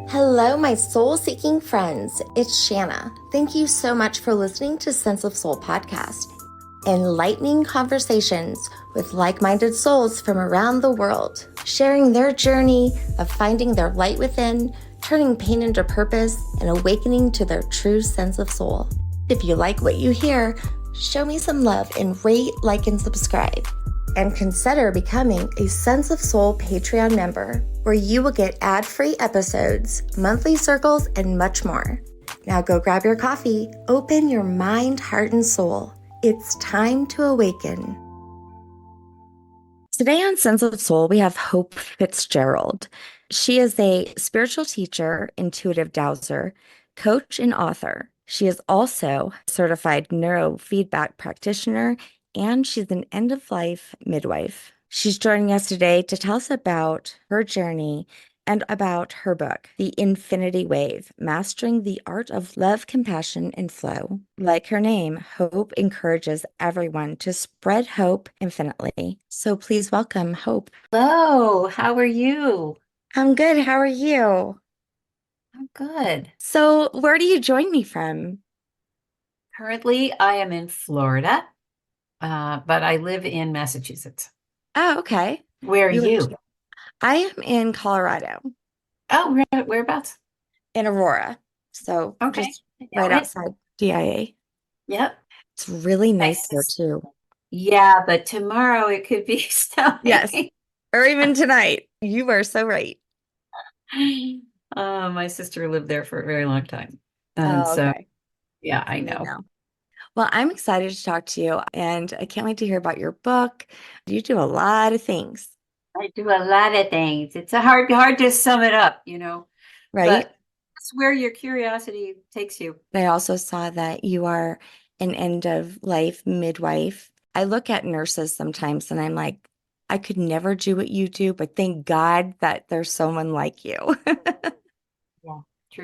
Hello, my soul-seeking friends. It's Shanna. Thank you so much for listening to Sense of Soul podcast. Enlightening conversations with like-minded souls from around the world, sharing their journey of finding their light within, turning pain into purpose, and awakening to their true sense of soul. If you like what you hear, show me some love and rate, like, and subscribe. And consider becoming a Sense of Soul Patreon member, where you will get ad-free episodes, monthly circles, and much more. Now go grab your coffee, open your mind, heart, and soul. It's time to awaken. Today on Sense of Soul, we have Hope Fitzgerald. She is a spiritual teacher, intuitive dowser, coach, and author. She is also a certified neurofeedback practitioner, and she's an end-of-life midwife. She's joining us today to tell us about her journey and about her book, The Infinity Wave, Mastering the Art of Love, Compassion, and Flow. Like her name, Hope encourages everyone to spread hope infinitely. So please welcome Hope. Hello, how are you? I'm good. How are you? I'm good. So where do you join me from? Currently, I am in Florida, but I live in Massachusetts. Oh, okay. Where are You were, you? I am in Colorado, Oh, whereabouts? in Aurora. So Okay, just I know right it. outside DIA. Yep. It's really nice Nice. here too. Yeah, but tomorrow it could be Yes. snowing. Or even tonight. You are so right. My sister lived there for a very long time. And Oh, so, okay. yeah, I I know. know. Well, I'm excited to talk to you, and I can't wait to hear about your book. You do a lot of things, I do a lot of things. It's a hard to sum it up, but right? that's where your curiosity takes you. I also saw that you are an end-of-life midwife. I look at nurses sometimes and I'm like, I could never do what you do, but thank God that there's someone like you. Yeah,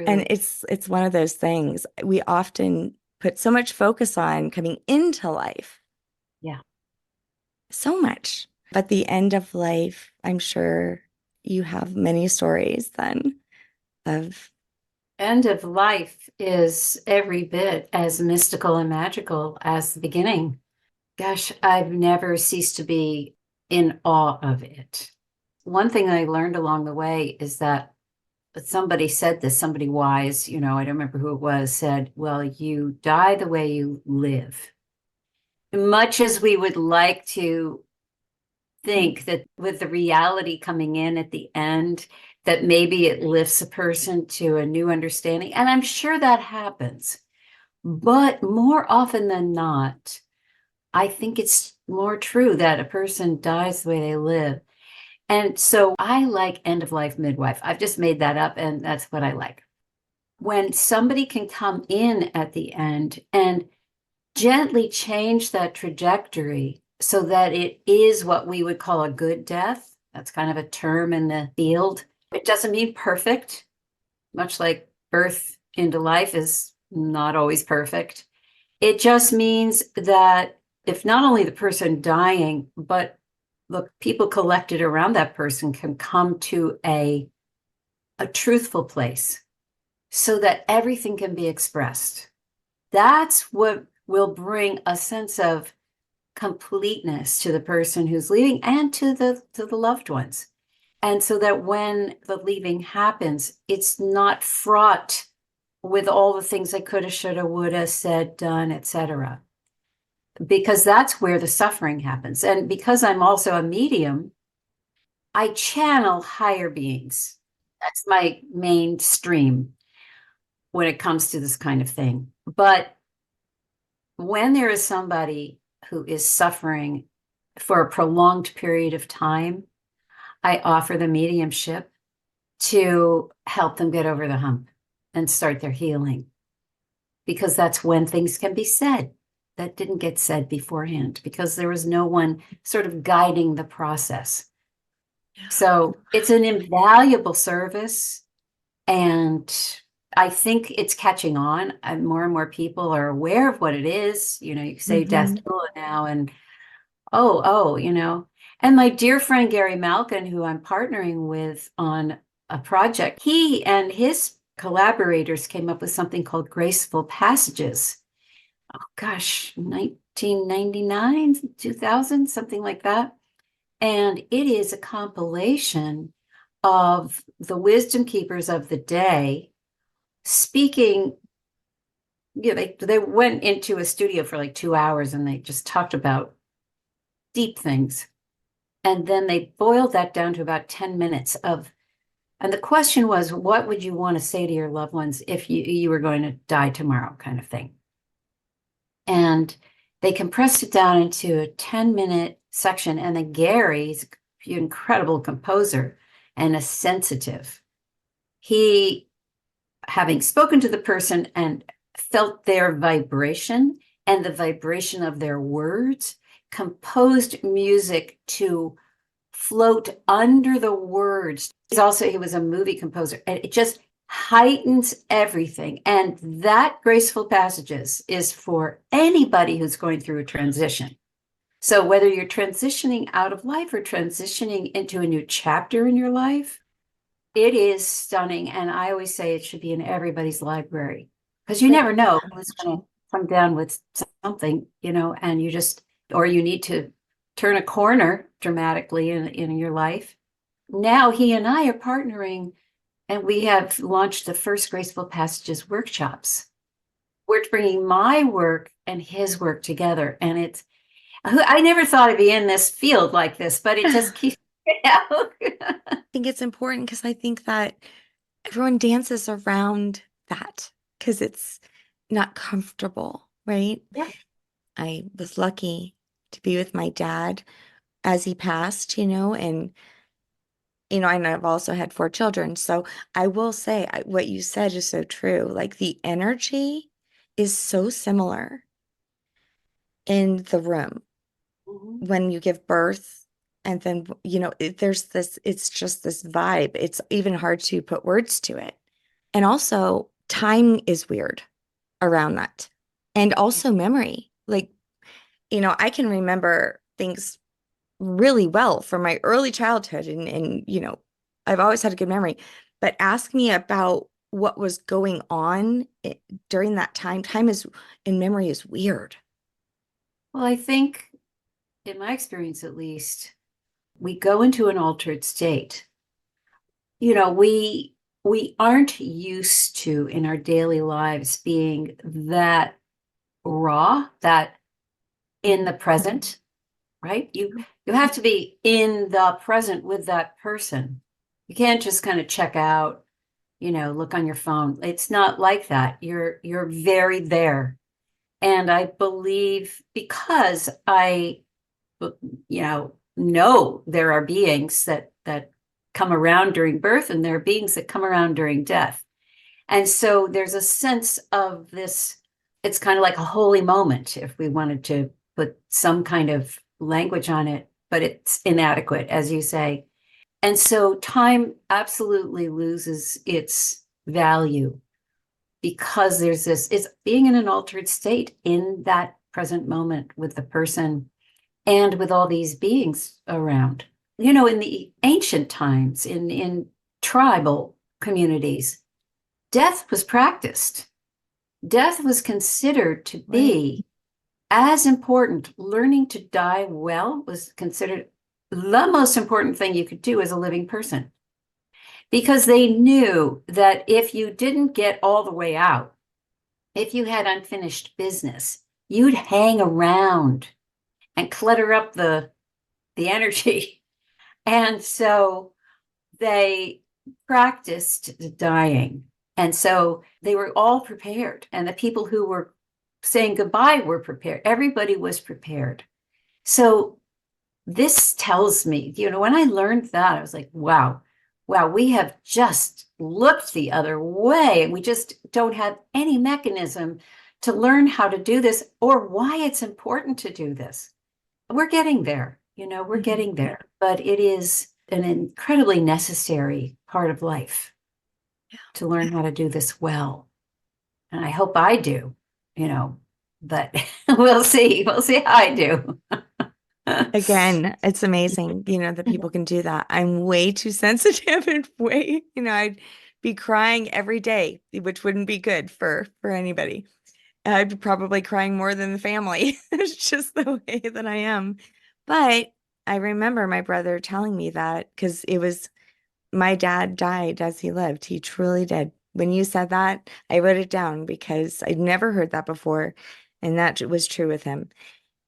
And truly. it's one of those things we often put so much focus on coming into life, Yeah. so much. But the end of life, I'm sure you have many stories then of, End of life is every bit as mystical and magical as the beginning. Gosh, I've never ceased to be in awe of it. One thing I learned along the way is that somebody said this, somebody wise, I don't remember who it was, said, well, you die the way you live. Much as we would like to think that with the reality coming in at the end, that maybe it lifts a person to a new understanding. And I'm sure that happens. But more often than not, I think it's more true that a person dies the way they live. And so I like End of Life Midwife. I've just made that up, and that's what I like. When somebody can come in at the end and gently change that trajectory so that it is what we would call a good death. That's kind of a term in the field. It doesn't mean perfect, much like birth into life is not always perfect. It just means that if not only the person dying, but the people collected around that person can come to a truthful place so that everything can be expressed. That's what will bring a sense of completeness to the person who's leaving and to the loved ones. And so that when the leaving happens, it's not fraught with all the things I coulda, shoulda, woulda, said, done, etc. Because that's where the suffering happens. And because I'm also a medium, I channel higher beings. That's my mainstream when it comes to this kind of thing. But when there is somebody who is suffering for a prolonged period of time, I offer the mediumship to help them get over the hump and start their healing, because that's when things can be said that didn't get said beforehand because there was no one sort of guiding the process. So it's an invaluable service. And I think it's catching on, and more people are aware of what it is. You say death hmm doula now, and oh. And my dear friend Gary Malkin, who I'm partnering with on a project. He and his collaborators came up with something called graceful passages. Oh gosh, 1999, 2000, something like that. And it is a compilation of the wisdom keepers of the day speaking. They went into a studio for like 2 hours and they just talked about deep things. And then they boiled that down to about 10 minutes of, and the question was, what would you want to say to your loved ones if you were going to die tomorrow, kind of thing. And they compressed it down into a 10-minute section. And then Gary's an incredible composer and a sensitive. He, having spoken to the person and felt their vibration and the vibration of their words, composed music to float under the words. He was a movie composer, and it just heightens everything. And that graceful passages is for anybody who's going through a transition. So whether you're transitioning out of life or transitioning into a new chapter in your life, it is stunning. And I always say it should be in everybody's library, because you never know who's going to come down with something, and or you need to turn a corner dramatically in your life. Now he and I are partnering, and we have launched the first Graceful Passages workshops. We're bringing my work and his work together. And I never thought I'd be in this field like this, but it just keeps out. I think it's important because I think that everyone dances around that because it's not comfortable, right? Yeah. I was lucky to be with my dad as he passed, and I've also had 4 children. So I will say what you said is so true. Like the energy is so similar in the room when you give birth. And then, it's just this vibe. It's even hard to put words to it. And also, time is weird around that. And also memory. Like, I can remember things really well from my early childhood. And I've always had a good memory. But ask me about what was going on during that time. Time is, in memory, is weird. Well, I think, in my experience at least, we go into an altered state. We aren't used to, in our daily lives, being that raw, that in the present, right? You have to be in the present with that person. You can't just kind of check out, look on your phone. It's not like that. You're very there. And I believe, because I, know there are beings that come around during birth, and there are beings that come around during death. And so there's a sense of this, it's kind of like a holy moment, if we wanted to put some kind of language on it, but it's inadequate, as you say. And so time absolutely loses its value, because there's this, it's being in an altered state in that present moment with the person and with all these beings around. In the ancient times, in tribal communities, death was practiced. Death was considered to be as important. Learning to die well was considered the most important thing you could do as a living person, because they knew that if you didn't get all the way out, if you had unfinished business, you'd hang around and clutter up the energy. And so they practiced dying. And so they were all prepared. And the people who were saying goodbye were prepared. Everybody was prepared. So this tells me, when I learned that, I was like, wow, we have just looked the other way. And we just don't have any mechanism to learn how to do this, or why it's important to do this. We're getting there, we're getting there, but it is an incredibly necessary part of life to learn how to do this well. And I hope I do, but we'll see how I do. Again, it's amazing, that people can do that. I'm way too sensitive and I'd be crying every day, which wouldn't be good for anybody. I'd be probably crying more than the family. It's just the way that I am. But I remember my brother telling me that because my dad died as he lived. He truly did. When you said that, I wrote it down because I'd never heard that before. And that was true with him.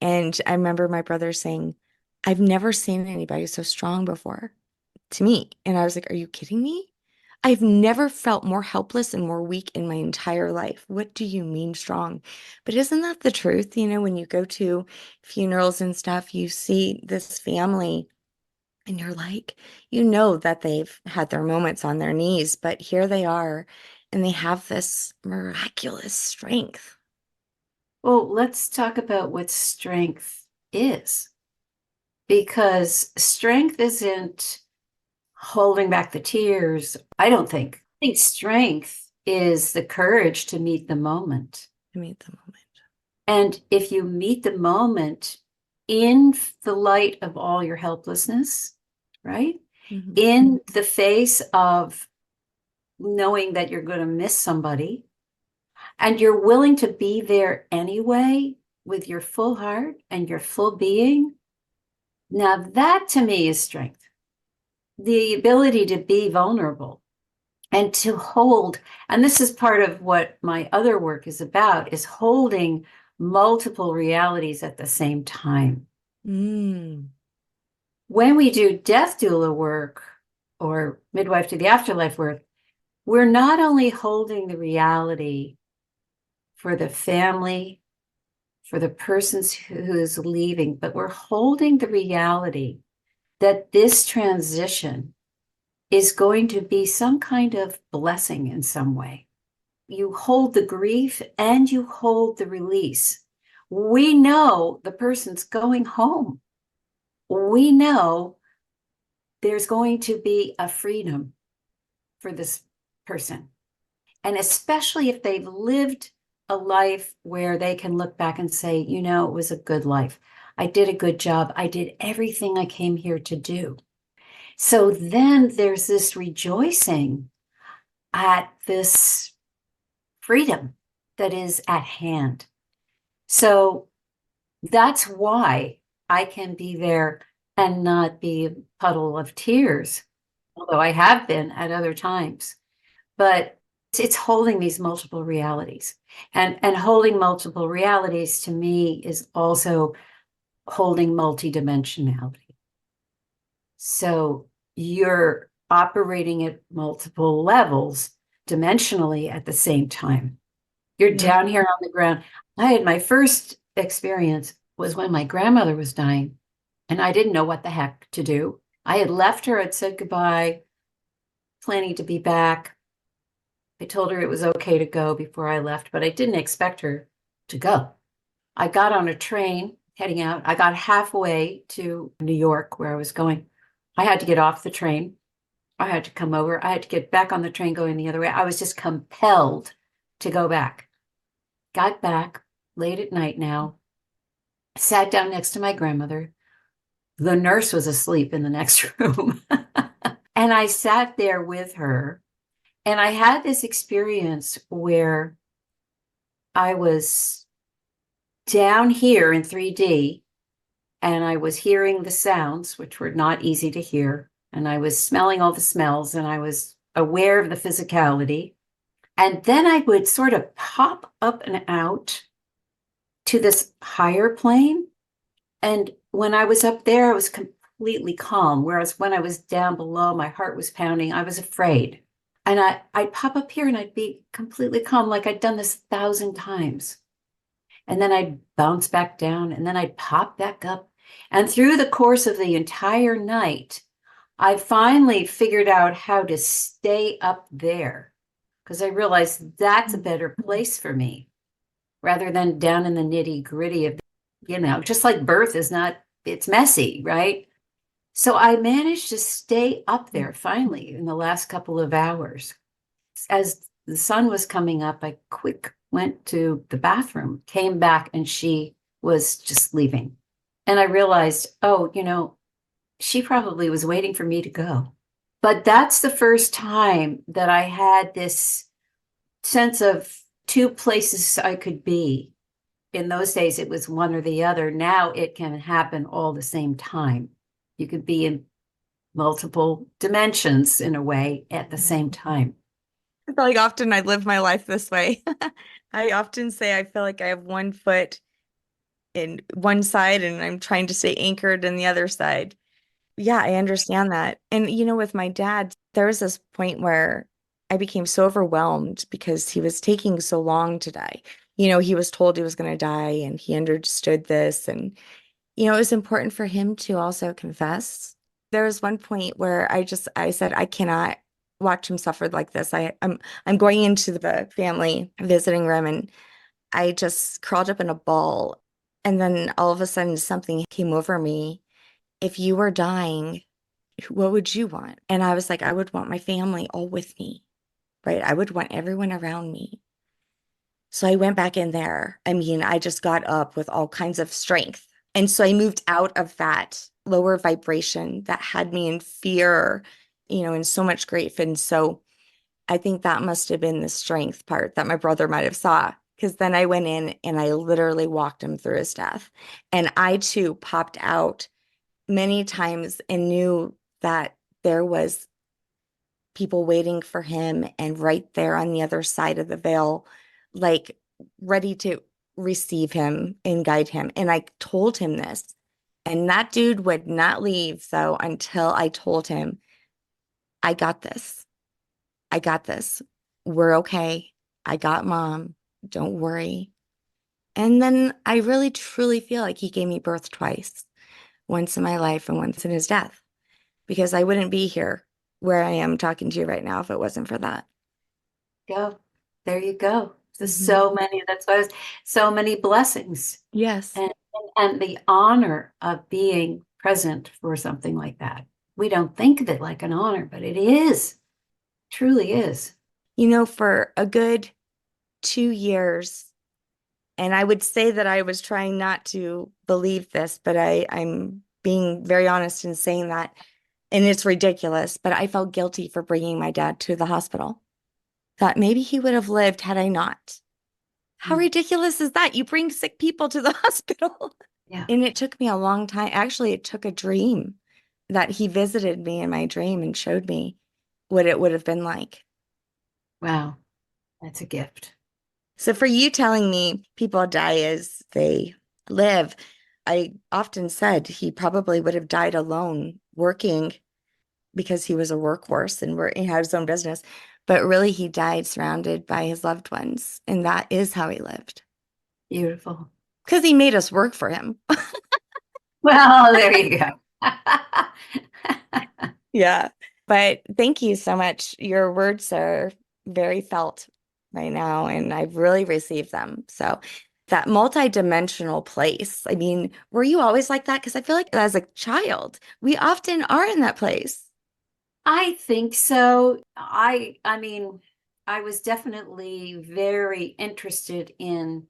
And I remember my brother saying, I've never seen anybody so strong before to me. And I was like, are you kidding me? I've never felt more helpless and more weak in my entire life. What do you mean strong? But isn't that the truth? When you go to funerals and stuff, you see this family and you're like, that they've had their moments on their knees, but here they are and they have this miraculous strength. Well, let's talk about what strength is, because strength isn't holding back the tears. I don't think. I think strength is the courage to meet the moment. To meet the moment. And if you meet the moment in the light of all your helplessness, right? Mm-hmm. In the face of knowing that you're going to miss somebody, and you're willing to be there anyway with your full heart and your full being, now that to me is strength. The ability to be vulnerable and to hold, and this is part of what my other work is about, is holding multiple realities at the same time. Mm. When we do death doula work or midwife to the afterlife work, we're not only holding the reality for the family, for the person who's leaving, but we're holding the reality that this transition is going to be some kind of blessing in some way. You hold the grief and you hold the release. We know the person's going home. We know there's going to be a freedom for this person. And especially if they've lived a life where they can look back and say, it was a good life. I did a good job. I did everything I came here to do. So then there's this rejoicing at this freedom that is at hand. So that's why I can be there and not be a puddle of tears, although I have been at other times. But it's holding these multiple realities. And holding multiple realities to me is also holding multidimensionality. So you're operating at multiple levels dimensionally at the same time. You're down here on the ground. I had my first experience was when my grandmother was dying, and I didn't know what the heck to do. I had left her, I'd said goodbye, planning to be back. I told her it was okay to go before I left, but I didn't expect her to go. I got on a train heading out. I got halfway to New York where I was going. I had to get off the train. I had to come over. I had to get back on the train going the other way. I was just compelled to go back. Got back late at night now, sat down next to my grandmother. The nurse was asleep in the next room. And I sat there with her. And I had this experience where I was down here in 3D and I was hearing the sounds, which were not easy to hear. And I was smelling all the smells and I was aware of the physicality. And then I would sort of pop up and out to this higher plane. And when I was up there, I was completely calm. Whereas when I was down below, my heart was pounding. I was afraid. And I'd pop up here and I'd be completely calm, like I'd done this 1,000 times. And then I'd bounce back down and then I'd pop back up. And through the course of the entire night, I finally figured out how to stay up there because I realized that's a better place for me rather than down in the nitty gritty of, just like birth is not, it's messy, right? So I managed to stay up there finally in the last couple of hours. As the sun was coming up, I went to the bathroom, came back, and she was just leaving. And I realized, oh, she probably was waiting for me to go. But that's the first time that I had this sense of two places I could be. In those days, it was one or the other. Now it can happen all the same time. You could be in multiple dimensions in a way at the same time. I feel like often I live my life this way. I often say I feel like I have one foot in one side and I'm trying to stay anchored in the other side. Yeah, I understand that. And with my dad, there was this point where I became so overwhelmed because he was taking so long to die. He was told he was going to die and he understood this. And, it was important for him to also confess. There was one point where I said, I cannot watch him suffer like this. I'm going into the family visiting room and I just curled up in a ball. And then all of a sudden something came over me. If you were dying, what would you want? And I was like, I would want my family all with me, right? I would want everyone around me. So I went back in there. I mean, I just got up with all kinds of strength. And so I moved out of that lower vibration that had me in fear, and so much grief. And so I think that must have been the strength part that my brother might have saw. Because then I went in and I literally walked him through his death. And I too popped out many times and knew that there was people waiting for him and right there on the other side of the veil, like ready to receive him and guide him. And I told him this, and that dude would not leave. So until I told him, I got this. I got this. We're okay. I got mom. Don't worry. And then I really truly feel like he gave me birth twice, once in my life and once in his death, because I wouldn't be here where I am talking to you right now if it wasn't for that. Go. There you go. There's Mhm. so many, that's why so many blessings Yes. and the honor of being present for something like that. We don't think of it like an honor, but it is, truly is. For a good 2 years, and I would say that I was trying not to believe this, but I'm being very honest in saying that, and it's ridiculous, but I felt guilty for bringing my dad to the hospital. Thought maybe he would have lived had I not. How ridiculous is that? You bring sick people to the hospital. Yeah. And it took me a long time. Actually, it took a dream that he visited me in my dream and showed me what it would have been like. Wow. That's a gift. So for you telling me people die as they live, I often said he probably would have died alone working because he was a workhorse and he had his own business. But really, he died surrounded by his loved ones. And that is how he lived. Beautiful. Because he made us work for him. Well, there you go. Yeah. But thank you so much. Your words are very felt right now, and I've really received them. So that multidimensional place, I mean, were you always like that? Because I feel like as a child, we often are in that place. I think so. I mean, I was definitely very interested in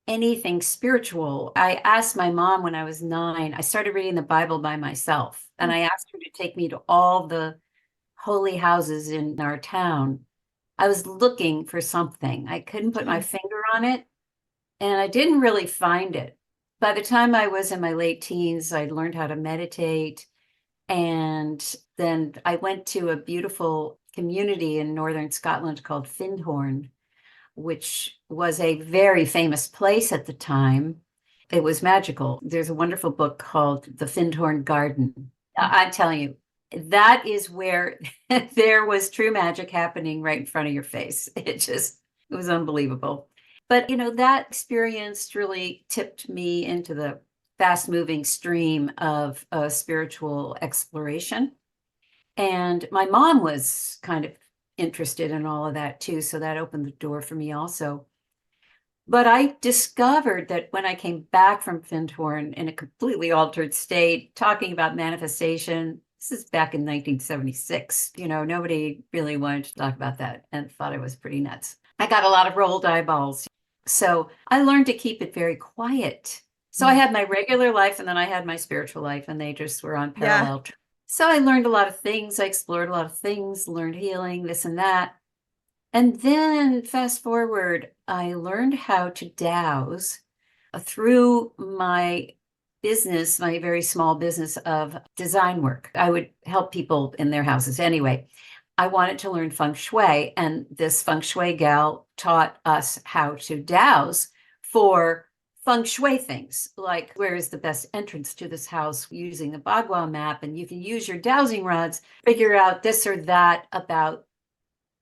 anything spiritual. I asked my mom when I was 9, I started reading the Bible by myself, and I asked her to take me to all the holy houses in our town. I was looking for something. I couldn't put my finger on it, and I didn't really find it. By the time I was in my late teens, I learned how to meditate. And then I went to a beautiful community in northern Scotland called Findhorn, which was a very famous place at the time. It was magical. There's a wonderful book called The Findhorn Garden. I'm telling you, that is where there was true magic happening right in front of your face. It was unbelievable. But, that experience really tipped me into the fast moving stream of spiritual exploration. And my mom was kind of interested in all of that too. So that opened the door for me also. But I discovered that when I came back from Findhorn in a completely altered state, talking about manifestation, this is back in 1976. Nobody really wanted to talk about that and thought I was pretty nuts. I got a lot of rolled eyeballs. So I learned to keep it very quiet So I had my regular life and then I had my spiritual life, and they just were on Yeah. parallel. So I learned a lot of things. I explored a lot of things, learned healing, this and that. And then fast forward, I learned how to dowse through my business, my very small business of design work. I would help people in their houses. Anyway, I wanted to learn feng shui, and this feng shui gal taught us how to dowse for feng shui things, like where is the best entrance to this house using the Bagua map, and you can use your dowsing rods, figure out this or that about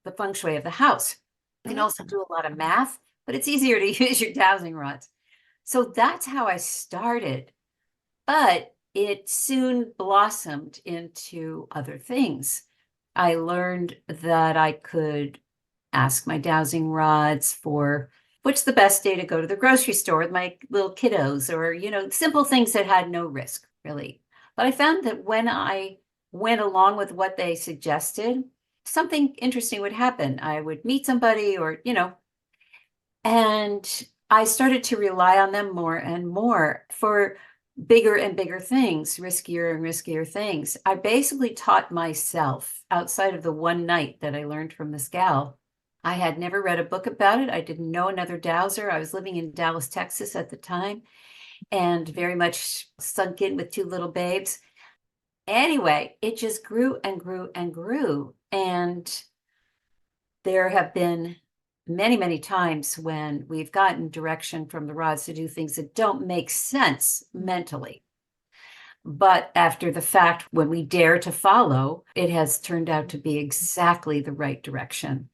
the feng shui of the house. You can also do a lot of math, but it's easier to use your dowsing rods. So that's how I started, but it soon blossomed into other things. I learned that I could ask my dowsing rods for what's the best day to go to the grocery store with my little kiddos, or, simple things that had no risk, really. But I found that when I went along with what they suggested, something interesting would happen. I would meet somebody, or, and I started to rely on them more and more for bigger and bigger things, riskier and riskier things. I basically taught myself outside of the one night that I learned from this gal. I had never read a book about it. I didn't know another dowser. I was living in Dallas, Texas at the time, and very much sunk in with two little babes. Anyway, it just grew and grew and grew. And there have been many, many times when we've gotten direction from the rods to do things that don't make sense mentally. But after the fact, when we dare to follow, it has turned out to be exactly the right direction.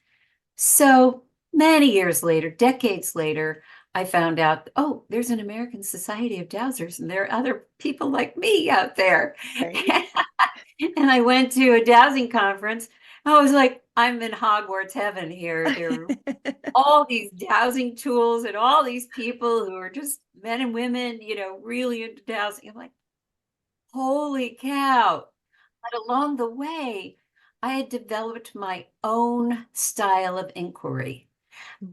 So many years later, decades later, I found out, oh, there's an American Society of Dowsers, and there are other people like me out there. Right. And I went to a dowsing conference. I was like, I'm in Hogwarts heaven here. There are all these dowsing tools and all these people who are just men and women, really into dowsing. I'm like, holy cow. But along the way, I had developed my own style of inquiry.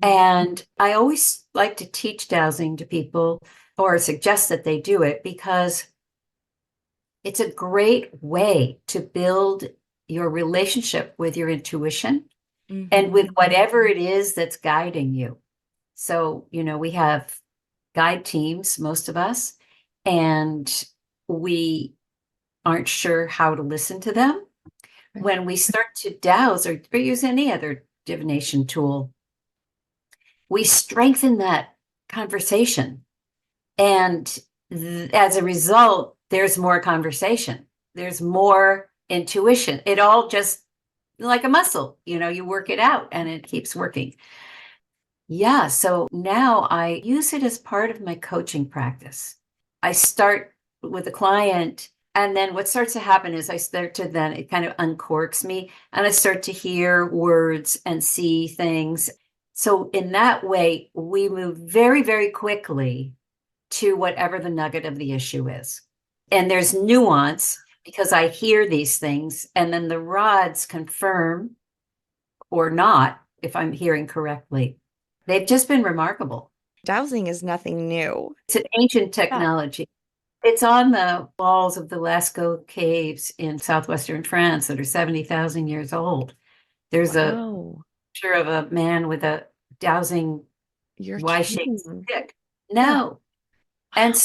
And I always like to teach dowsing to people, or suggest that they do it, because it's a great way to build your relationship with your intuition and with whatever it is that's guiding you. So, we have guide teams, most of us, and we aren't sure how to listen to them. Right. When we start to dowse or use any other divination tool, we strengthen that conversation. And as a result, there's more conversation. There's more intuition. It all just like a muscle, you work it out and it keeps working. Yeah. So now I use it as part of my coaching practice. I start with a client, and then what starts to happen is it kind of uncorks me, and I start to hear words and see things. So in that way, we move very, very quickly to whatever the nugget of the issue is. And there's nuance because I hear these things, and then the rods confirm or not if I'm hearing correctly. They've just been remarkable. Dowsing is nothing new. It's an ancient technology. It's on the walls of the Lascaux caves in southwestern France that are 70,000 years old. There's a picture of a man with a dowsing Y-shaped stick. No. And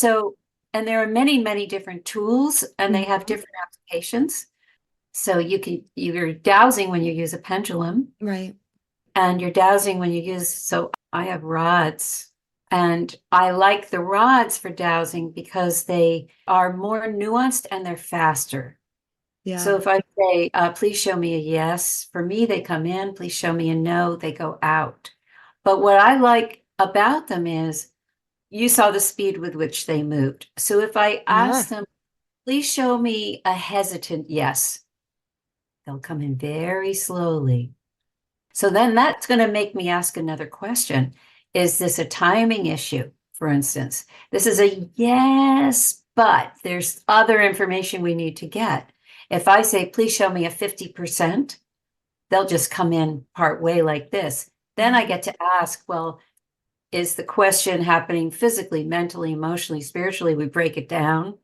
there are many, many different tools, and they have different applications. So you're dowsing when you use a pendulum. Right. And you're dowsing when you so I have rods. And I like the rods for dowsing because they are more nuanced and they're faster. Yeah. So if I say, please show me a yes, for me, they come in. Please show me a no, they go out. But what I like about them is you saw the speed with which they moved. So if I ask them, please show me a hesitant yes, they'll come in very slowly. So then that's going to make me ask another question. Is this a timing issue, for instance? This is a yes, but there's other information we need to get. If I say, please show me a 50%, they'll just come in part way like this. Then I get to ask, well, is the question happening physically, mentally, emotionally, spiritually? We break it down.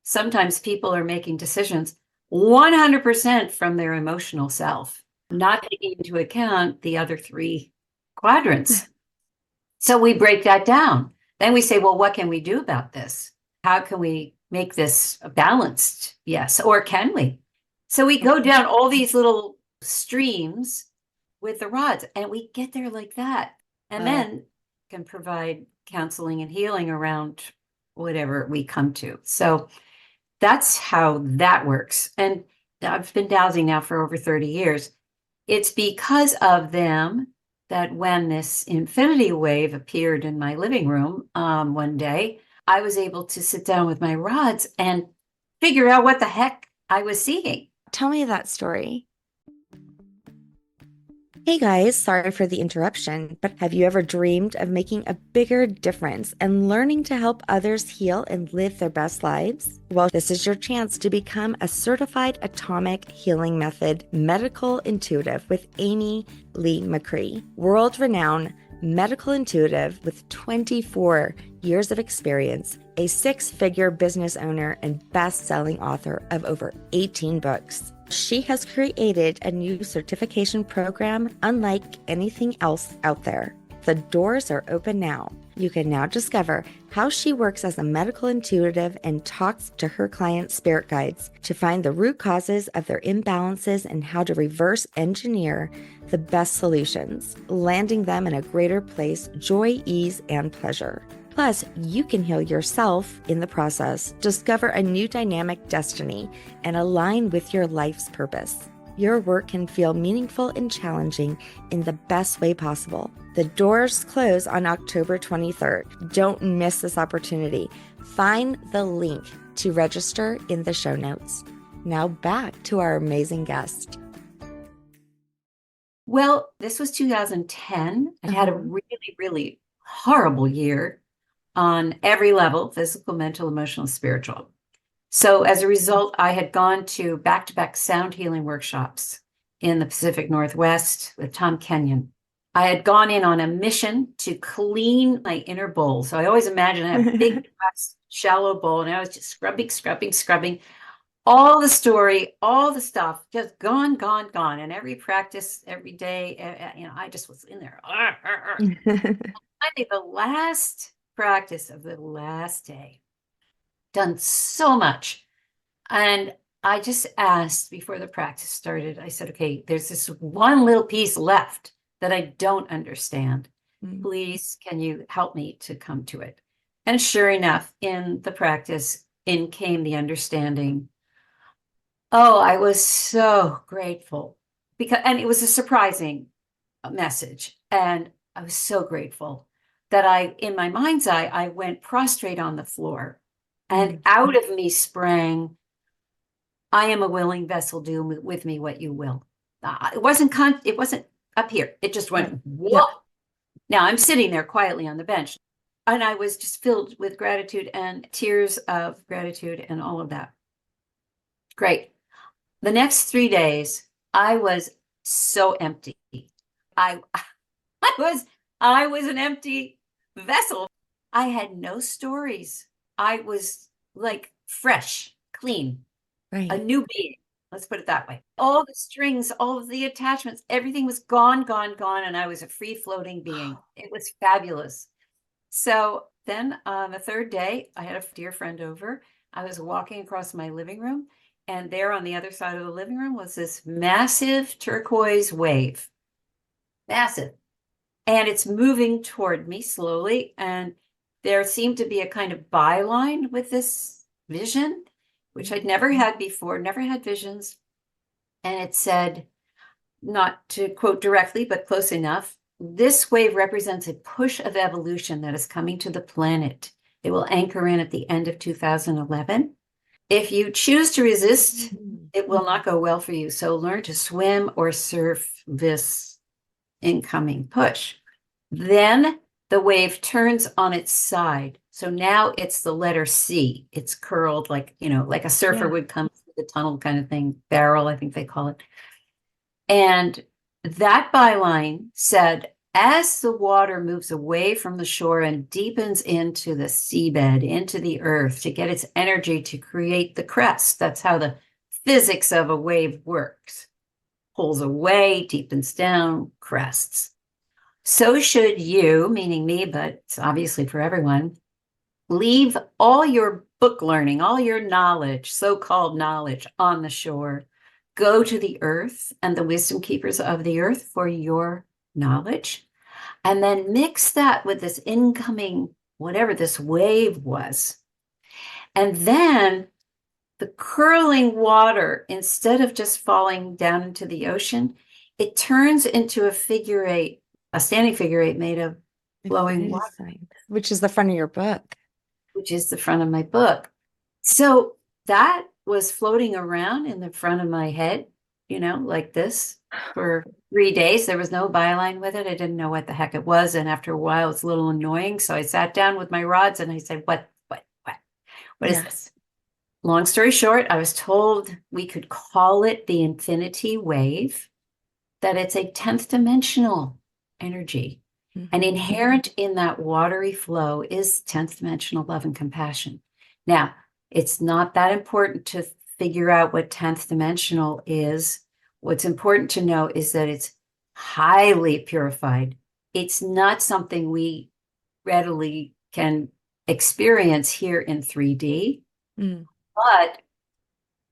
Sometimes people are making decisions 100% from their emotional self, not taking into account the other three quadrants. So we break that down. Then we say, well, what can we do about this? How can we make this balanced? Yes. Or can we? So we go down all these little streams with the rods, and we get there like that. And then can provide counseling and healing around whatever we come to. So that's how that works. And I've been dowsing now for over 30 years. It's because of them that when this infinity wave appeared in my living room one day, I was able to sit down with my rods and figure out what the heck I was seeing. Tell me that story. Hey guys, sorry for the interruption, but have you ever dreamed of making a bigger difference and learning to help others heal and live their best lives? Well, this is your chance to become a certified atomic healing method medical intuitive with Amy Lee McCree, world-renowned medical intuitive with 24 years of experience, a 6-figure business owner, and best-selling author of over 18 books. She has created a new certification program unlike anything else out there. The doors are open now. You can now discover how she works as a medical intuitive and talks to her clients' spirit guides to find the root causes of their imbalances and how to reverse engineer the best solutions, landing them in a greater place, joy, ease, and pleasure. Plus, you can heal yourself in the process, discover a new dynamic destiny, and align with your life's purpose. Your work can feel meaningful and challenging in the best way possible. The doors close on October 23rd. Don't miss this opportunity. Find the link to register in the show notes. Now back to our amazing guest. Well, this was 2010. I had a really, really horrible year on every level, physical, mental, emotional, spiritual. So as a result, I had gone to back-to-back sound healing workshops in the Pacific Northwest with Tom Kenyon. I had gone in on a mission to clean my inner bowl. So I always imagine I have a big, glass, shallow bowl, and I was just scrubbing. All the story, all the stuff, just gone. And every practice, every day, I just was in there. Finally, the last practice of the last day, done so much. And I just asked before the practice started, I said, okay, there's this one little piece left that I don't understand. Please, can you help me to come to it? And sure enough, in the practice, in came the understanding. Oh, I was so grateful and it was a surprising message. And I was so grateful that in my mind's eye, I went prostrate on the floor, and out of me sprang, I am a willing vessel, do with me what you will. It wasn't up here. It just went, whoa. Yeah. Now I'm sitting there quietly on the bench, and I was just filled with gratitude and tears of gratitude and all of that. Great. The next 3 days, I was so empty. I was an empty vessel. I had no stories. I was like fresh, clean, right. A new being. Let's put it that way. All the strings, all of the attachments, everything was gone. And I was a free floating being. It was fabulous. So then on the third day, I had a dear friend over. I was walking across my living room, and there on the other side of the living room was this massive turquoise wave. Massive. And it's moving toward me slowly. And there seemed to be a kind of byline with this vision, which I'd never had before, never had visions. And it said, not to quote directly, but close enough, this wave represents a push of evolution that is coming to the planet. It will anchor in at the end of 2011. If you choose to resist, it will not go well for you. So learn to swim or surf this incoming push. Then the wave turns on its side. So now it's the letter C. It's curled like a surfer would come through the tunnel kind of thing. Barrel, I think they call it. And that byline said, as the water moves away from the shore and deepens into the seabed, into the earth to get its energy to create the crest, that's how the physics of a wave works. Pulls away, deepens down, crests. So should you, meaning me, but it's obviously for everyone, leave all your book learning, all your knowledge, so-called knowledge, on the shore. Go to the earth and the wisdom keepers of the earth for your knowledge, and then mix that with this incoming, whatever this wave was. And then the curling water, instead of just falling down into the ocean, it turns into a figure eight, a standing figure eight made of flowing water, which is the front of your book. Which is the front of my book. So that was floating around in the front of my head, like this for 3 days. There was no byline with it. I didn't know what the heck it was. And after a while, it's a little annoying. So I sat down with my rods and I said, what is this? Long story short, I was told we could call it the infinity wave, that it's a 10th dimensional energy. Mm-hmm. And inherent in that watery flow is 10th dimensional love and compassion. Now, it's not that important to figure out what 10th dimensional is. What's important to know is that it's highly purified. It's not something we readily can experience here in 3D. But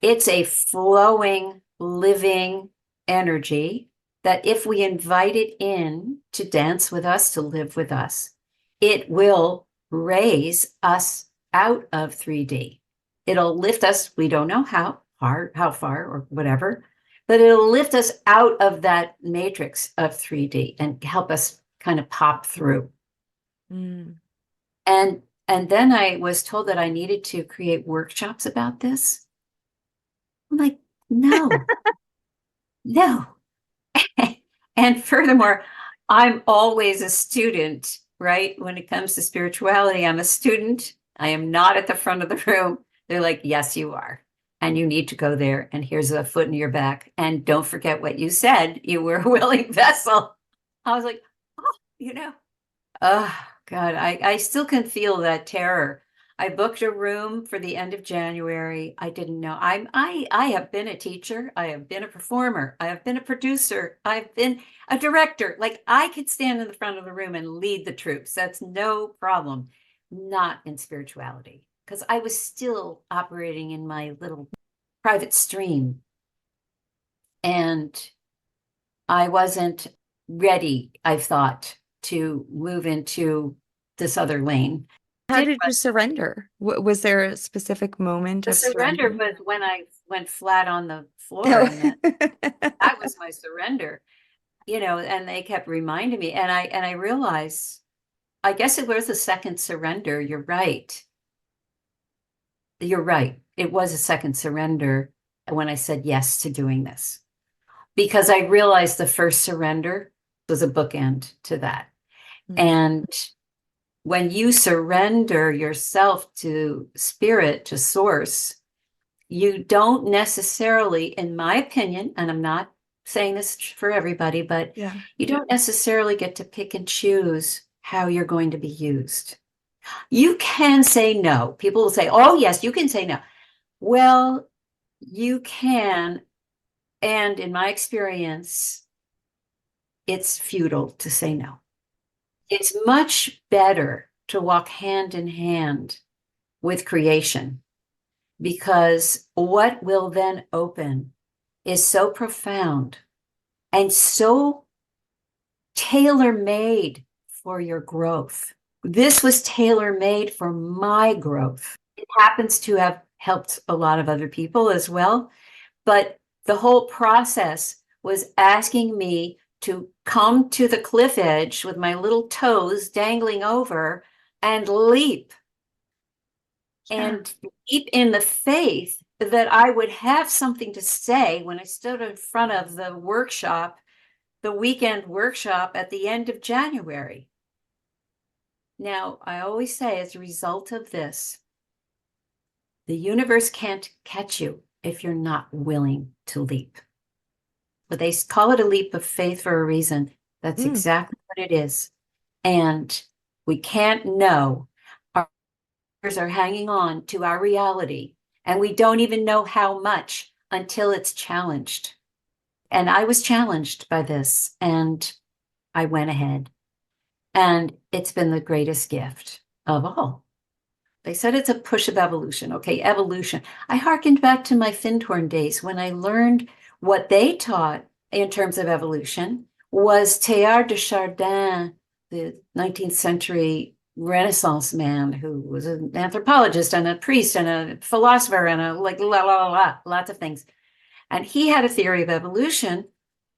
it's a flowing, living energy that if we invite it in to dance with us, to live with us, it will raise us out of 3D. It'll lift us, we don't know how far or whatever, but it'll lift us out of that matrix of 3D and help us kind of pop through. And then I was told that I needed to create workshops about this. I'm like, no. And furthermore, I'm always a student, right? When it comes to spirituality, I'm a student. I am not at the front of the room. They're like, yes, you are. And you need to go there. And here's a foot in your back. And don't forget what you said. You were a willing vessel. I was like, oh, God, I still can feel that terror. I booked a room for the end of January. I didn't know. I have been a teacher. I have been a performer. I have been a producer. I've been a director. Like, I could stand in the front of the room and lead the troops. That's no problem. Not in spirituality, because I was still operating in my little private stream. And I wasn't ready, I thought, to move into this other lane. How did you surrender? Was there a specific moment of surrender? Was when I went flat on the floor. And that was my surrender, and they kept reminding me. And I realized, I guess it was a second surrender. You're right. It was a second surrender when I said yes to doing this, because I realized the first surrender was a bookend to that. And when you surrender yourself to spirit, to source, you don't necessarily, in my opinion, and I'm not saying this for everybody, but you don't necessarily get to pick and choose how you're going to be used. You can say no. People will say, oh, yes, you can say no. Well, you can. And in my experience, it's futile to say no. It's much better to walk hand in hand with creation, because what will then open is so profound and so tailor-made for your growth. This was tailor-made for my growth. It happens to have helped a lot of other people as well, but the whole process was asking me to come to the cliff edge with my little toes dangling over and leap. And leap in the faith that I would have something to say when I stood in front of the workshop, the weekend workshop at the end of January. Now, I always say, as a result of this, the universe can't catch you if you're not willing to leap. But they call it a leap of faith for a reason. That's exactly what it is. And we can't know. Our ears are hanging on to our reality, and we don't even know how much until it's challenged. And I was challenged by this, and I went ahead. And it's been the greatest gift of all. They said it's a push of evolution. Okay, evolution. I hearkened back to my Findhorn days when I learned what they taught in terms of evolution was Teilhard de Chardin, the 19th century Renaissance man who was an anthropologist and a priest and a philosopher and lots of things. And he had a theory of evolution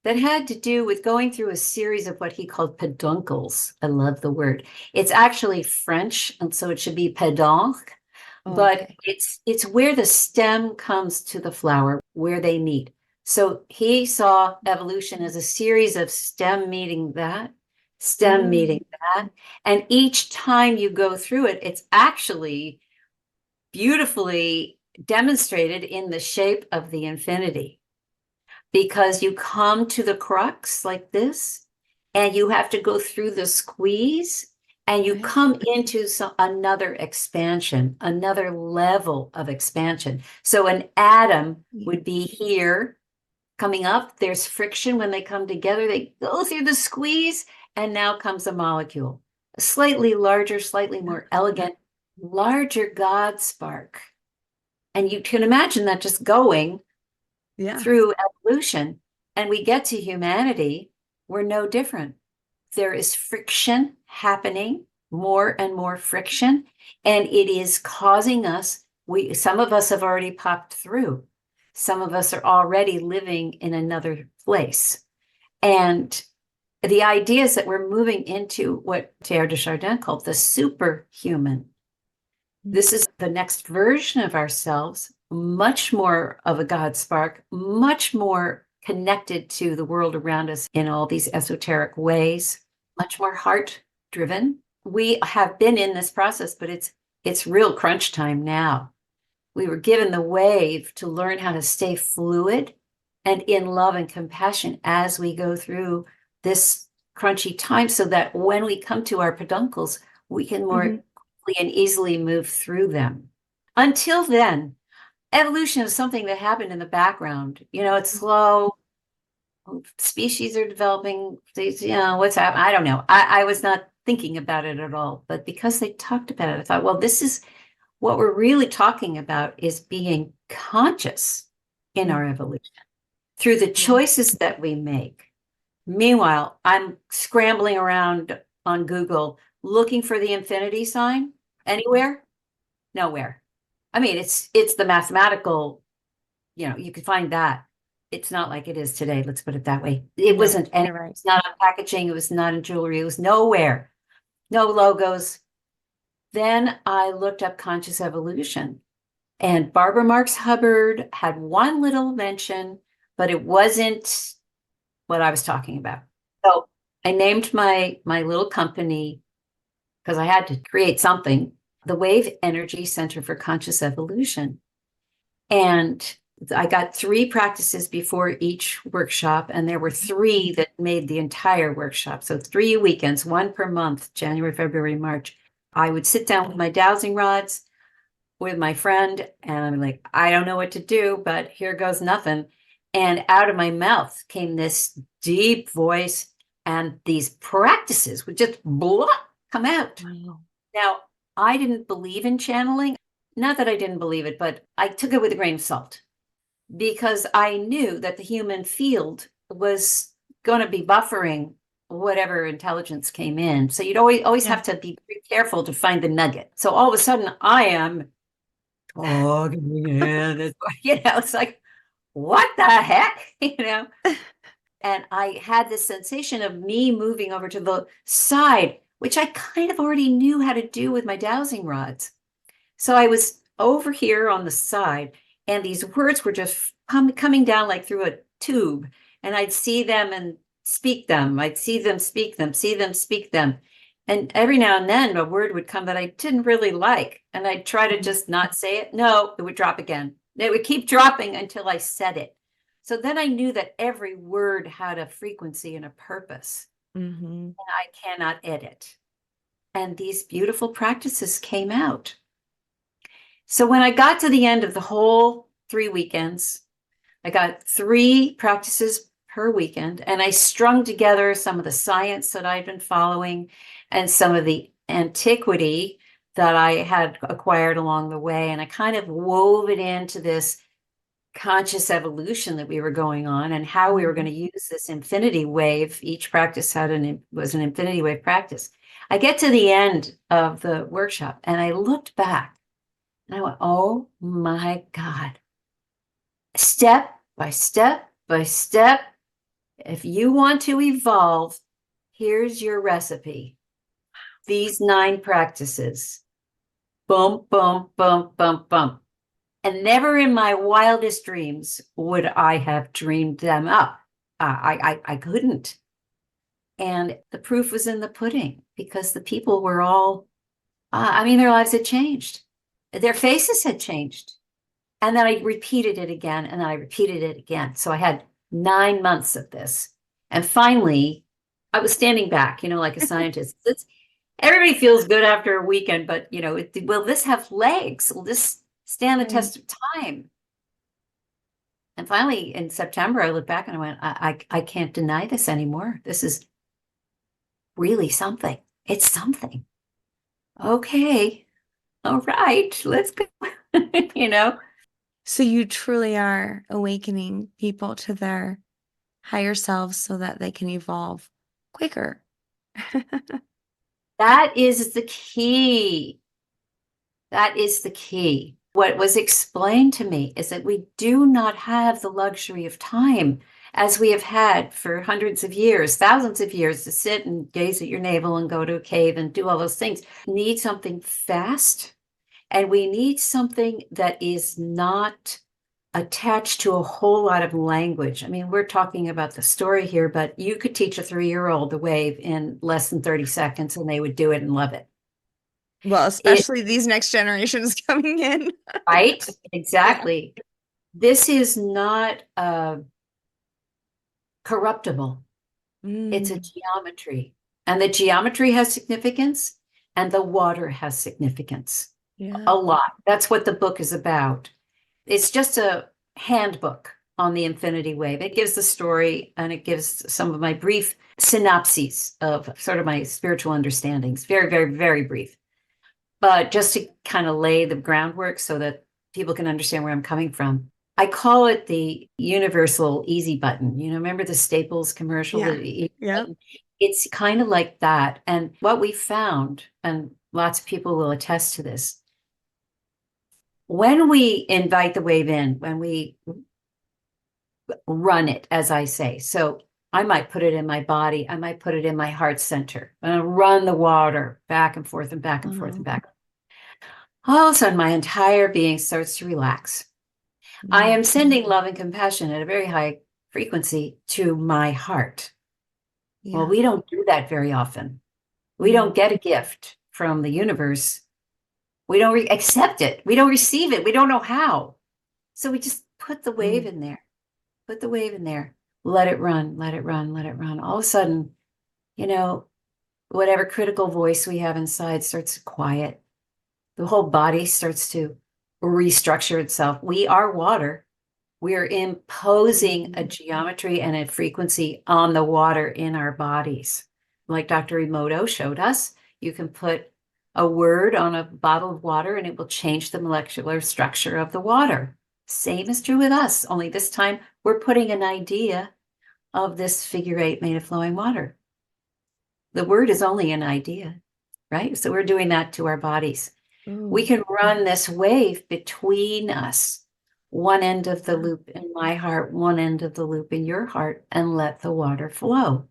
that had to do with going through a series of what he called peduncles. I love the word. It's actually French, and so it should be peduncle, but Okay. it's where the stem comes to the flower, where they meet. So he saw evolution as a series of stem meeting that, stem meeting that, and each time you go through it, it's actually beautifully demonstrated in the shape of the infinity. Because you come to the crux like this, and you have to go through the squeeze, and you come into another expansion, another level of expansion. So an atom would be here coming up. There's friction when they come together. They go through the squeeze, and now comes a molecule, a slightly larger, slightly more elegant, larger God spark. And you can imagine that just going through evolution, and we get to humanity, we're no different. There is friction happening, more and more friction, and it is causing us, some of us have already popped through. Some of us are already living in another place. And the idea is that we're moving into what Teilhard de Chardin called the superhuman. This is the next version of ourselves, much more of a God spark, much more connected to the world around us in all these esoteric ways, much more heart driven. We have been in this process, but it's real crunch time now. We were given the wave to learn how to stay fluid and in love and compassion as we go through this crunchy time, so that when we come to our peduncles, we can more and easily move through them. Until then, evolution is something that happened in the background. It's slow. Species are developing. What's happening? I don't know. I was not thinking about it at all. But because they talked about it, I thought, well, this is what we're really talking about, is being conscious in our evolution through the choices that we make. Meanwhile, I'm scrambling around on Google looking for the infinity sign. Anywhere? Nowhere. I mean, it's the mathematical, you can find that. It's not like it is today. Let's put it that way. It wasn't, and it's not on packaging. It was not in jewelry. It was nowhere. No logos. Then I looked up conscious evolution, and Barbara Marx Hubbard had one little mention, but it wasn't what I was talking about. So I named my little company, because I had to create something, the Wave Energy Center for Conscious Evolution. And I got 3 practices before each workshop, and there were 3 that made the entire workshop. So 3 weekends, 1 per month, January, February, March. I would sit down with my dowsing rods with my friend, and I'm like, I don't know what to do, but here goes nothing. And out of my mouth came this deep voice, and these practices would just come out. Wow. Now, I didn't believe in channeling. Not that I didn't believe it, but I took it with a grain of salt, because I knew that the human field was going to be buffering whatever intelligence came in. So you'd always have to be very careful to find the nugget. So all of a sudden I am talking in, it's like, what the heck? And I had this sensation of me moving over to the side, which I kind of already knew how to do with my dowsing rods. So I was over here on the side, and these words were just coming down like through a tube, and I'd see them and speak them. I'd see them, speak them, see them, speak them. And every now and then a word would come that I didn't really like, and I'd try to just not say it. No, it would drop again. It would keep dropping until I said it. So then I knew that every word had a frequency and a purpose. Mm-hmm. I cannot edit. And these beautiful practices came out. So when I got to the end of the whole 3 weekends, I got 3 practices per weekend, and I strung together some of the science that I'd been following and some of the antiquity that I had acquired along the way. And I kind of wove it into this conscious evolution that we were going on and how we were going to use this infinity wave. Each practice was an infinity wave practice. I get to the end of the workshop and I looked back and I went, oh my God. Step by step by step, if you want to evolve, here's your recipe. These 9 practices. Boom, boom, boom, boom, boom. And never in my wildest dreams would I have dreamed them up. I couldn't. And the proof was in the pudding because the people were all, their lives had changed. Their faces had changed. And then I repeated it again, and then I repeated it again. So I had 9 months of this. And finally, I was standing back, like a scientist. Everybody feels good after a weekend, but, will this have legs? Will this stand the test of time? And finally, in September, I looked back and I went, I can't deny this anymore. This is really something. It's something. Okay. All right. Let's go. So you truly are awakening people to their higher selves so that they can evolve quicker. That is the key. That is the key. What was explained to me is that we do not have the luxury of time as we have had for hundreds of years, thousands of years, to sit and gaze at your navel and go to a cave and do all those things. We need something fast, and we need something that is not attached to a whole lot of language. I mean, we're talking about the story here, but you could teach a 3-year-old the wave in less than 30 seconds and they would do it and love it. Well, especially these next generations coming in. Right? Exactly. Yeah. This is not corruptible. It's a geometry. And the geometry has significance and the water has significance. Yeah. A lot. That's what the book is about. It's just a handbook on the infinity wave. It gives the story and it gives some of my brief synopses of sort of my spiritual understandings. Very, very, very brief. But just to kind of lay the groundwork so that people can understand where I'm coming from. I call it the universal easy button. Remember the Staples commercial? Yeah. It's kind of like that. And what we found, and lots of people will attest to this, when we invite the wave in, when we run it, as I say, so I might put it in my body, I might put it in my heart center, and run the water back and forth and back and forth and back. All of a sudden, my entire being starts to relax. I am sending love and compassion at a very high frequency to my heart. Yeah. Well, we don't do that very often. We don't get a gift from the universe. We don't accept it. We don't receive it. We don't know how. So we just put the wave in there. Put the wave in there. Let it run, let it run, let it run. All of a sudden, whatever critical voice we have inside starts to quiet. The whole body starts to restructure itself. We are water. We are imposing a geometry and a frequency on the water in our bodies. Like Dr. Emoto showed us, you can put a word on a bottle of water and it will change the molecular structure of the water. Same is true with us, only this time we're putting an idea of this figure 8 made of flowing water. The word is only an idea, right? So we're doing that to our bodies. We can run this wave between us, one end of the loop in my heart, one end of the loop in your heart, and let the water flow.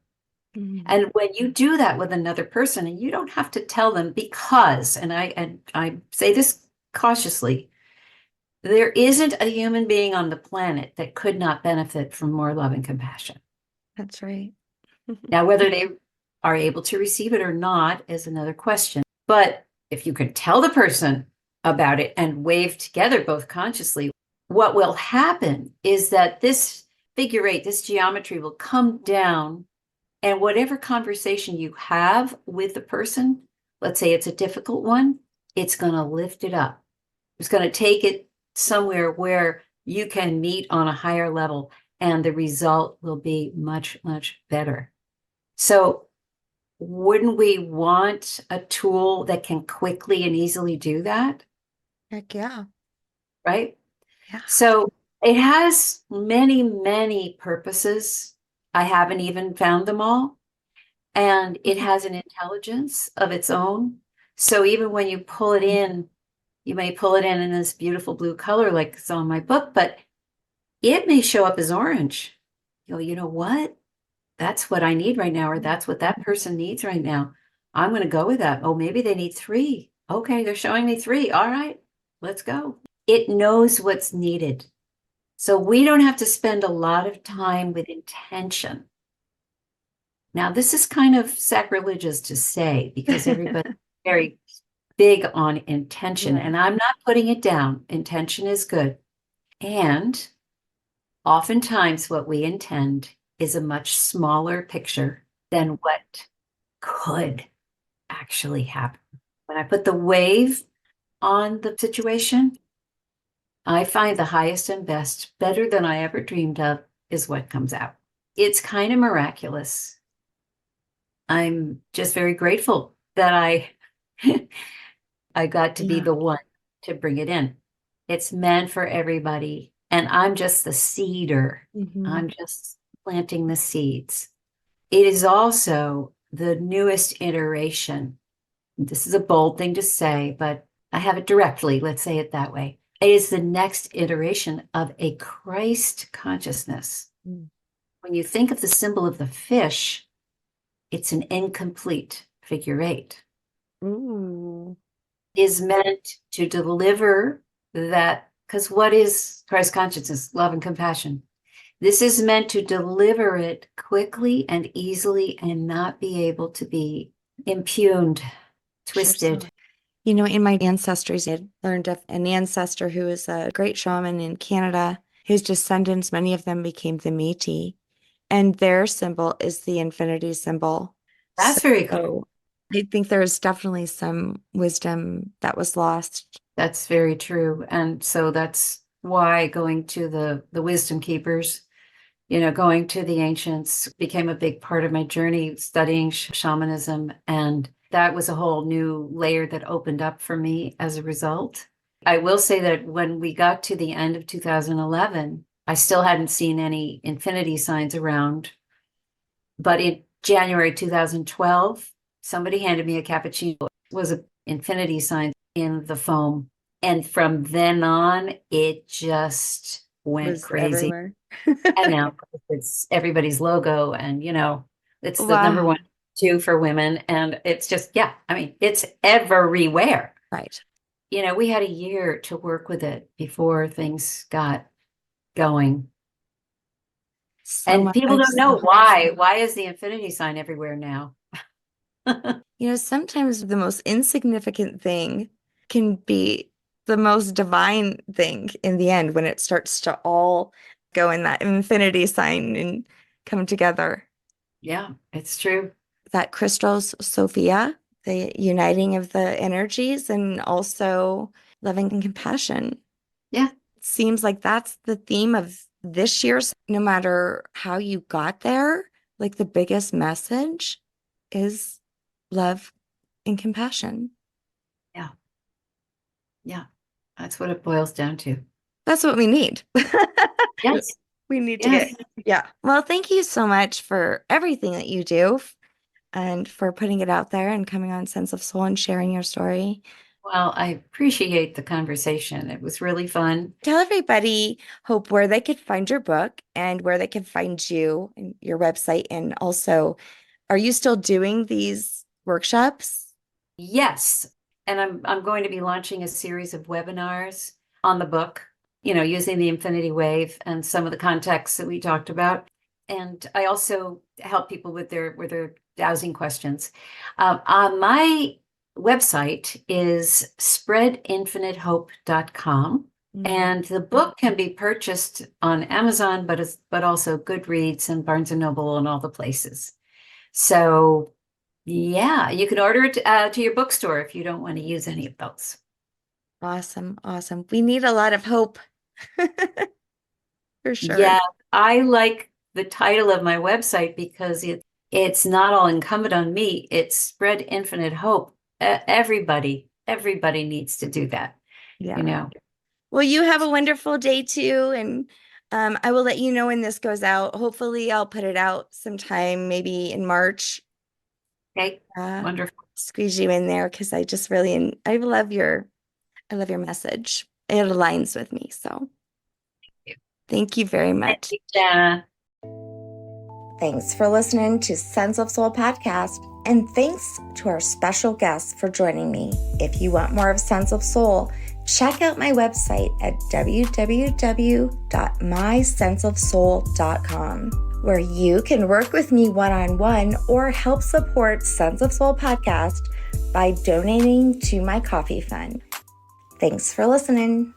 And when you do that with another person, and you don't have to tell them because, and I say this cautiously, there isn't a human being on the planet that could not benefit from more love and compassion. That's right. Now, whether they are able to receive it or not is another question. But if you can tell the person about it and wave together both consciously, what will happen is that this figure 8, this geometry will come down And whatever conversation you have with the person, let's say it's a difficult one, it's going to lift it up. It's going to take it somewhere where you can meet on a higher level, and the result will be much, much better. So wouldn't we want a tool that can quickly and easily do that? Heck yeah. Right? Yeah. So it has many, many purposes. I haven't even found them all. And it has an intelligence of its own. So even when you pull it in, you may pull it in this beautiful blue color like it's on my book, but it may show up as orange. You know what? That's what I need right now, or that's what that person needs right now. I'm going to go with that. Oh, maybe they need 3. Okay, they're showing me 3. All right, let's go. It knows what's needed. So we don't have to spend a lot of time with intention. Now, this is kind of sacrilegious to say because everybody's very big on intention, and I'm not putting it down. Intention is good. And oftentimes what we intend is a much smaller picture than what could actually happen. When I put the wave on the situation, I find the highest and best, better than I ever dreamed of, is what comes out. It's kind of miraculous. I'm just very grateful that I got to be the one to bring it in. It's meant for everybody. And I'm just the seeder. I'm just planting the seeds. It is also the newest iteration. This is a bold thing to say, but I have it directly. Let's say it that way. It is the next iteration of a Christ consciousness. When you think of the symbol of the fish, it's an incomplete figure 8. Ooh. Is meant to deliver that, because what is Christ consciousness? Love and compassion. This is meant to deliver it quickly and easily and not be able to be impugned, twisted. Sure. You know, in my ancestries, I learned of an ancestor who was a great shaman in Canada. His descendants, many of them became the Métis, and their symbol is the infinity symbol. That's very cool. I think there's definitely some wisdom that was lost. That's very true. And so that's why going to the wisdom keepers, going to the ancients became a big part of my journey, studying shamanism. And that was a whole new layer that opened up for me as a result. I will say that when we got to the end of 2011, I still hadn't seen any infinity signs around. But in January 2012, somebody handed me a cappuccino. It was an infinity sign in the foam. And from then on, it just went crazy. Everywhere. And now it's everybody's logo. And, it's the Wow. number 1, 2 for women. And it's just, it's everywhere. Right. We had a year to work with it before things got going. And people don't know why. Why is the infinity sign everywhere now? Sometimes the most insignificant thing can be the most divine thing in the end when it starts to all go in that infinity sign and come together. Yeah, it's true. That crystals, Sophia, the uniting of the energies and also loving and compassion. Yeah. It seems like that's the theme of this year's, no matter how you got there, like the biggest message is love and compassion. Yeah. Yeah. That's what it boils down to. That's what we need. Yes. We need to get. Yeah. Well, thank you so much for everything that you do and for putting it out there and coming on Sense of Soul and sharing your story. Well, I appreciate the conversation. It was really fun. Tell everybody, Hope, where they could find your book and where they can find you and your website. And also, are you still doing these workshops? Yes. And I'm going to be launching a series of webinars on the book, using the infinity wave and some of the contexts that we talked about. And I also help people with their dowsing questions. My website is spreadinfinitehope.com. And the book can be purchased on Amazon, but also Goodreads and Barnes & Noble and all the places. So yeah, you can order it to your bookstore if you don't want to use any of those. Awesome. Awesome. We need a lot of hope for sure. Yeah, I like the title of my website because it's not all incumbent on me. It's spread infinite hope. Everybody needs to do that, Yeah. you know. Well, you have a wonderful day too. And I will let you know when this goes out. Hopefully, I'll put it out sometime, maybe in March. Okay, wonderful. Squeeze you in there because I just really, I love your message. It aligns with me. So thank you very Thank much. you, Jenna. Thanks for listening to Sense of Soul podcast, and thanks to our special guests for joining me. If you want more of Sense of Soul, check out my website at www.mysenseofsoul.com, where you can work with me one-on-one or help support Sense of Soul podcast by donating to my coffee fund. Thanks for listening.